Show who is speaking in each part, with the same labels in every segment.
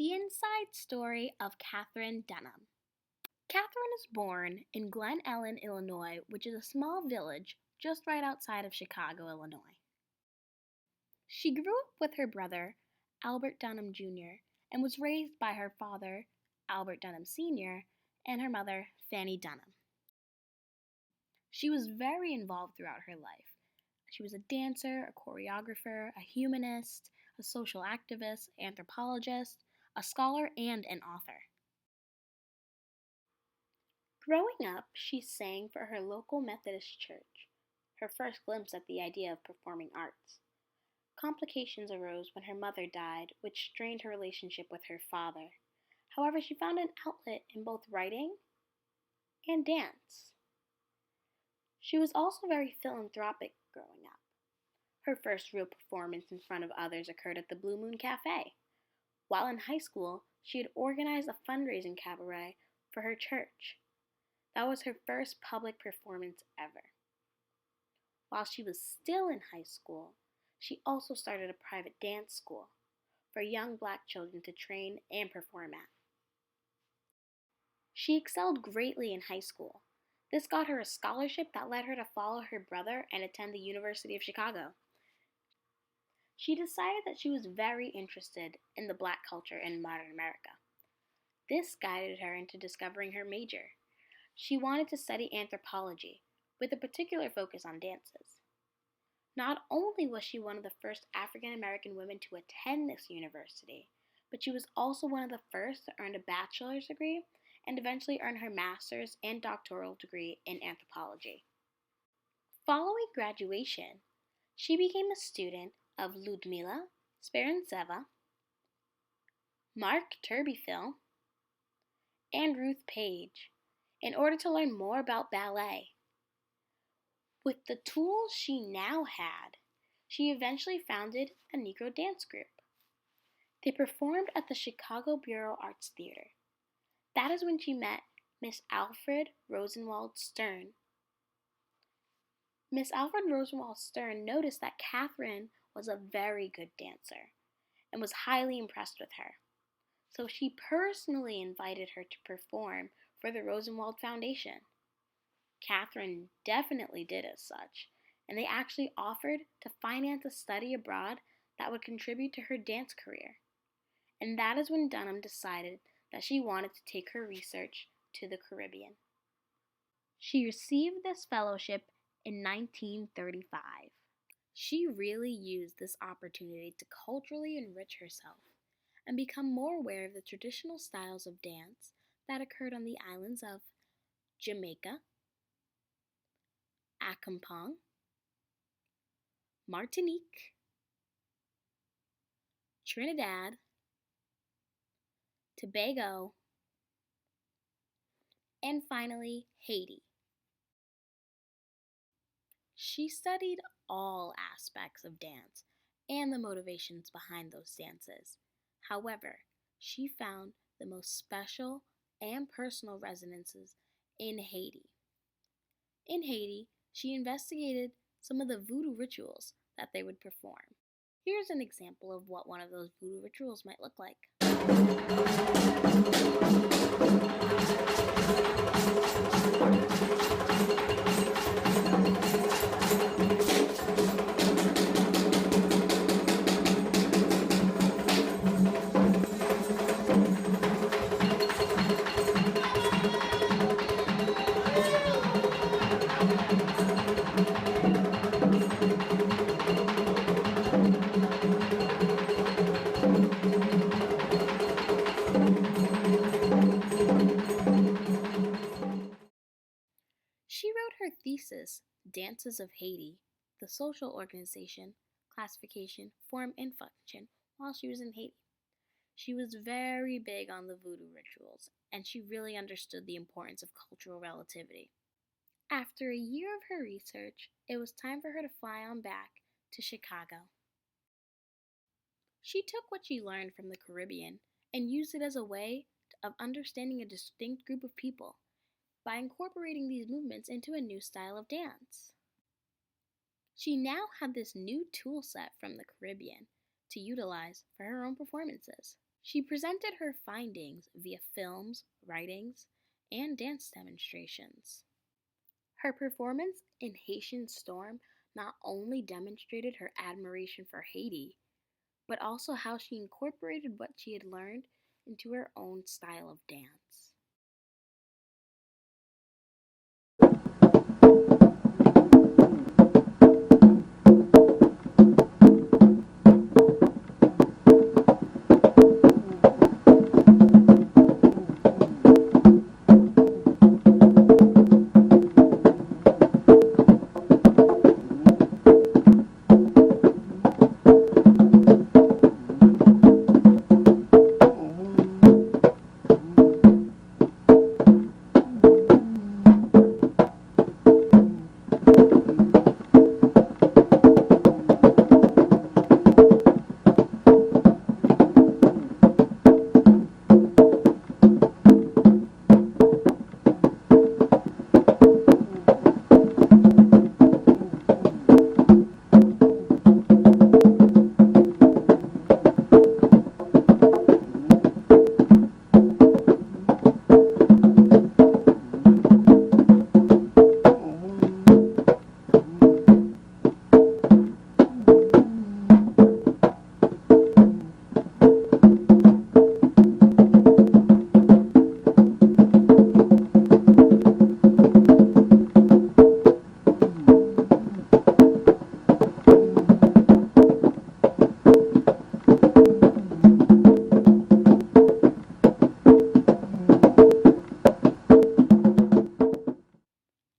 Speaker 1: The Inside Story of Katherine Dunham. Katherine is born in Glen Ellen, Illinois, which is a small village just right outside of Chicago, Illinois. She grew up with her brother, Albert Dunham Jr., and was raised by her father, Albert Dunham Sr., and her mother, Fanny Dunham. She was very involved throughout her life. She was a dancer, a choreographer, a humanist, a social activist, anthropologist, a scholar, and an author. Growing up, she sang for her local Methodist church, her first glimpse at the idea of performing arts. Complications arose when her mother died, which strained her relationship with her father. However, she found an outlet in both writing and dance. She was also very philanthropic growing up. Her first real performance in front of others occurred at the Blue Moon Cafe. While in high school, she had organized a fundraising cabaret for her church. That was her first public performance ever. While she was still in high school, she also started a private dance school for young Black children to train and perform at. She excelled greatly in high school. This got her a scholarship that led her to follow her brother and attend the University of Chicago. She decided that she was very interested in the Black culture in modern America. This guided her into discovering her major. She wanted to study anthropology, with a particular focus on dances. Not only was she one of the first African American women to attend this university, but she was also one of the first to earn a bachelor's degree and eventually earn her master's and doctoral degree in anthropology. Following graduation, she became a student of Ludmila Sperantseva, Mark Turbeville, and Ruth Page in order to learn more about ballet. With the tools she now had, she eventually founded a Negro dance group. They performed at the Chicago Bureau Arts Theater. That is when she met Miss Alfred Rosenwald Stern. Miss Alfred Rosenwald Stern noticed that Katherine was a very good dancer and was highly impressed with her. So she personally invited her to perform for the Rosenwald Foundation. Katherine definitely did as such, and they actually offered to finance a study abroad that would contribute to her dance career. And that is when Dunham decided that she wanted to take her research to the Caribbean. She received this fellowship in 1935. She really used this opportunity to culturally enrich herself and become more aware of the traditional styles of dance that occurred on the islands of Jamaica, Accompong, Martinique, Trinidad, Tobago, and finally Haiti. She studied all aspects of dance and the motivations behind those dances. However, she found the most special and personal resonances in Haiti. In Haiti, she investigated some of the voodoo rituals that they would perform. Here's an example of what one of those voodoo rituals might look like. She wrote her thesis, Dances of Haiti, the social organization, classification, form, and function, while she was in Haiti. She was very big on the voodoo rituals, and she really understood the importance of cultural relativity. After a year of her research, it was time for her to fly on back to Chicago. She took what she learned from the Caribbean and used it as a way of understanding a distinct group of people by incorporating these movements into a new style of dance. She now had this new tool set from the Caribbean to utilize for her own performances. She presented her findings via films, writings, and dance demonstrations. Her performance in Haitian Storm not only demonstrated her admiration for Haiti, but also how she incorporated what she had learned into her own style of dance.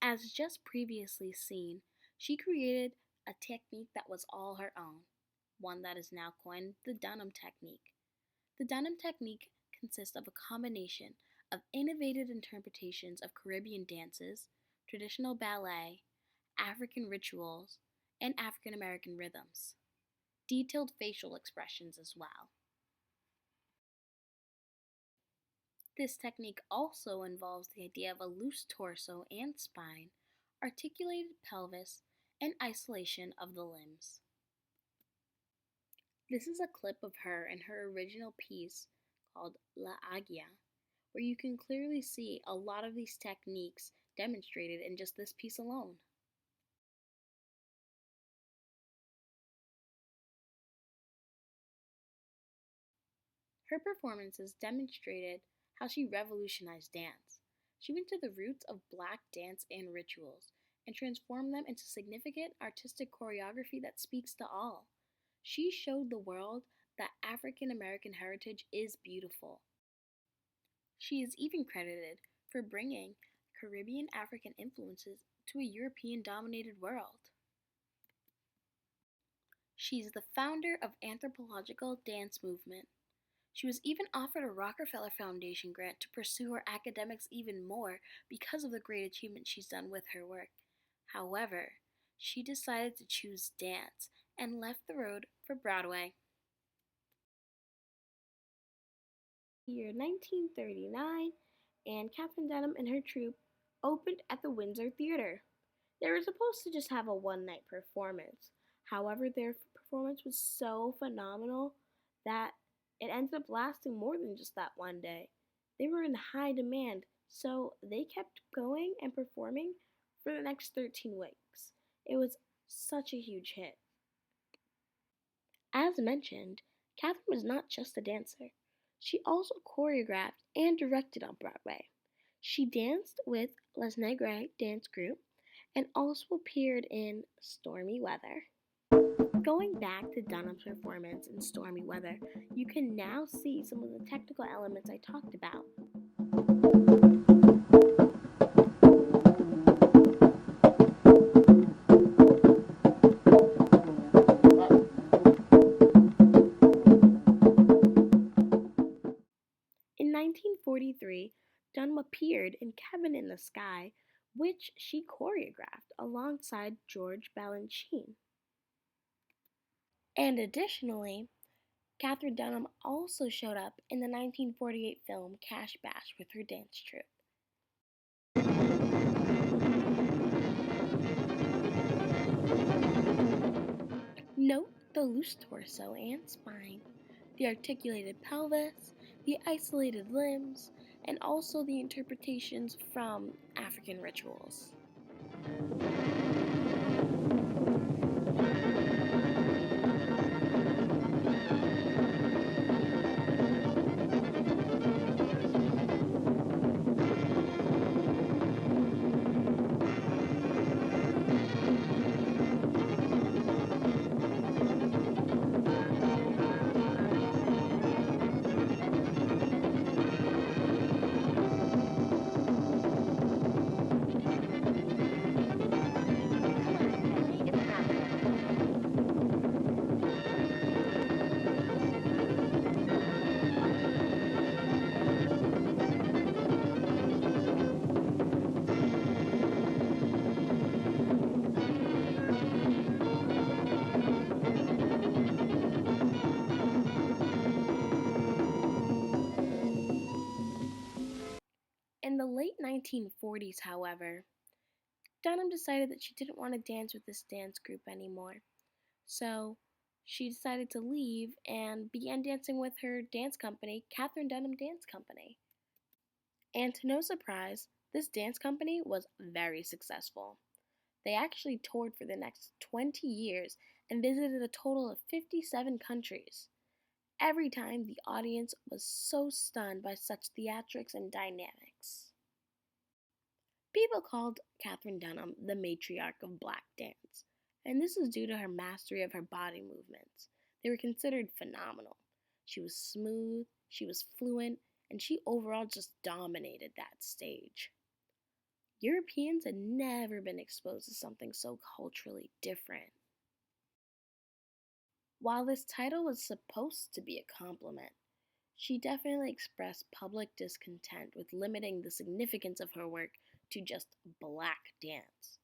Speaker 1: As just previously seen, she created a technique that was all her own, one that is now coined the Dunham technique. The Dunham technique consists of a combination of innovative interpretations of Caribbean dances, traditional ballet, African rituals, and African American rhythms, detailed facial expressions as well. This technique also involves the idea of a loose torso and spine, articulated pelvis, and isolation of the limbs. This is a clip of her in her original piece called La Agia, where you can clearly see a lot of these techniques demonstrated in just this piece alone. Her performances demonstrated how she revolutionized dance. She went to the roots of black dance and rituals and transformed them into significant artistic choreography that speaks to all. She showed the world that African American heritage is beautiful. She is even credited for bringing Caribbean African influences to a European dominated world. She's the founder of anthropological dance movement. She was even offered a Rockefeller Foundation grant to pursue her academics even more because of the great achievements she's done with her work. However, she decided to choose dance and left the road for Broadway. Year 1939, and Katherine Dunham and her troupe opened at the Windsor Theatre. They were supposed to just have a one-night performance. However, their performance was so phenomenal that it ended up lasting more than just that one day. They were in high demand, so they kept going and performing for the next 13 weeks. It was such a huge hit. As mentioned, Catherine was not just a dancer. She also choreographed and directed on Broadway. She danced with Les Negres dance group and also appeared in Stormy Weather. Going back to Dunham's performance in Stormy Weather, you can now see some of the technical elements I talked about. In 1943, Dunham appeared in Cabin in the Sky, which she choreographed alongside George Balanchine. And additionally, Katherine Dunham also showed up in the 1948 film Cash Bash with her dance troupe. Note the loose torso and spine. the articulated pelvis, the isolated limbs, and also the interpretations from African rituals. In the late 1940s, however, Dunham decided that she didn't want to dance with this dance group anymore. So she decided to leave and began dancing with her dance company, Katherine Dunham Dance Company. And to no surprise, this dance company was very successful. They actually toured for the next 20 years and visited a total of 57 countries. Every time, the audience was so stunned by such theatrics and dynamics. People called Katherine Dunham the matriarch of black dance, and this is due to her mastery of her body movements. They were considered phenomenal. She was smooth, she was fluent, and she overall just dominated that stage. Europeans had never been exposed to something so culturally different. While this title was supposed to be a compliment, she definitely expressed public discontent with limiting the significance of her work to just black dance.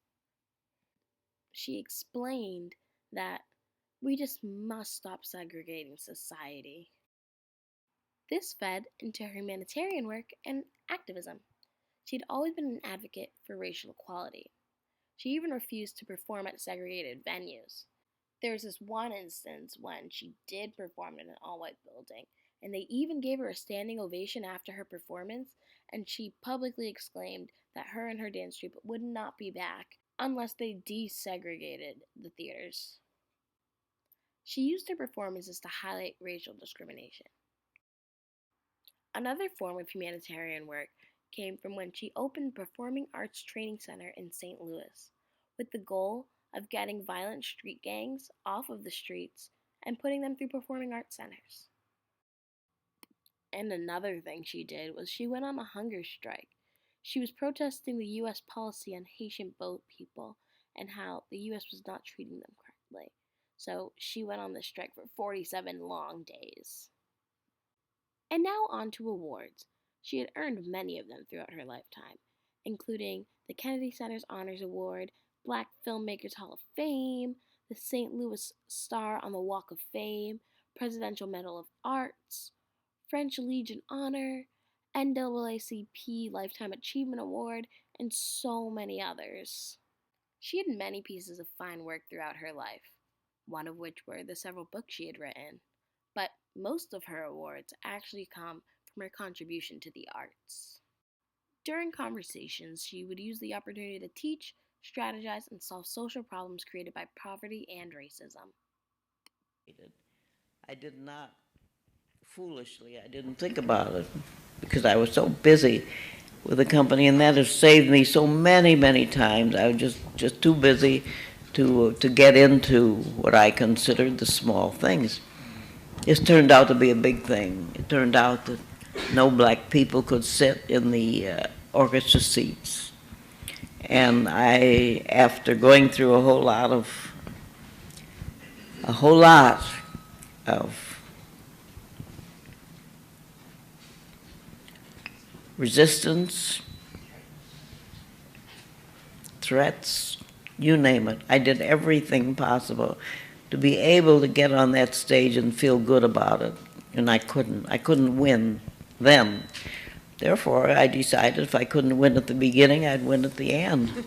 Speaker 1: She explained that we just must stop segregating society. This fed into her humanitarian work and activism. She had always been an advocate for racial equality. She even refused to perform at segregated venues. There was this one instance when she did perform in an all-white building, and they even gave her a standing ovation after her performance, and she publicly exclaimed that her and her dance troupe would not be back unless they desegregated the theaters. She used her performances to highlight racial discrimination. Another form of humanitarian work came from when she opened the Performing Arts Training Center in St. Louis, with the goal of getting violent street gangs off of the streets and putting them through performing arts centers. And another thing she did was she went on a hunger strike. She was protesting the U.S. policy on Haitian boat people and how the U.S. was not treating them correctly. So she went on the strike for 47 long days. And now on to awards. She had earned many of them throughout her lifetime, including the Kennedy Center's Honors Award, Black Filmmakers Hall of Fame, the St. Louis Star on the Walk of Fame, Presidential Medal of Arts, French Legion Honor, NAACP Lifetime Achievement Award, and so many others. She had many pieces of fine work throughout her life, one of which were the several books she had written. But most of her awards actually come from her contribution to the arts. During conversations, she would use the opportunity to teach, strategize, and solve social problems created by poverty and racism.
Speaker 2: I did not, foolishly, I didn't think about it because I was so busy with the company, and that has saved me so many, many times. I was just too busy to get into what I considered the small things. This turned out to be a big thing. It turned out that no black people could sit in the orchestra seats. And I, after going through a whole lot of resistance, threats, you name it. I did everything possible to be able to get on that stage and feel good about it. And I couldn't win then. Therefore, I decided if I couldn't win at the beginning, I'd win at the end.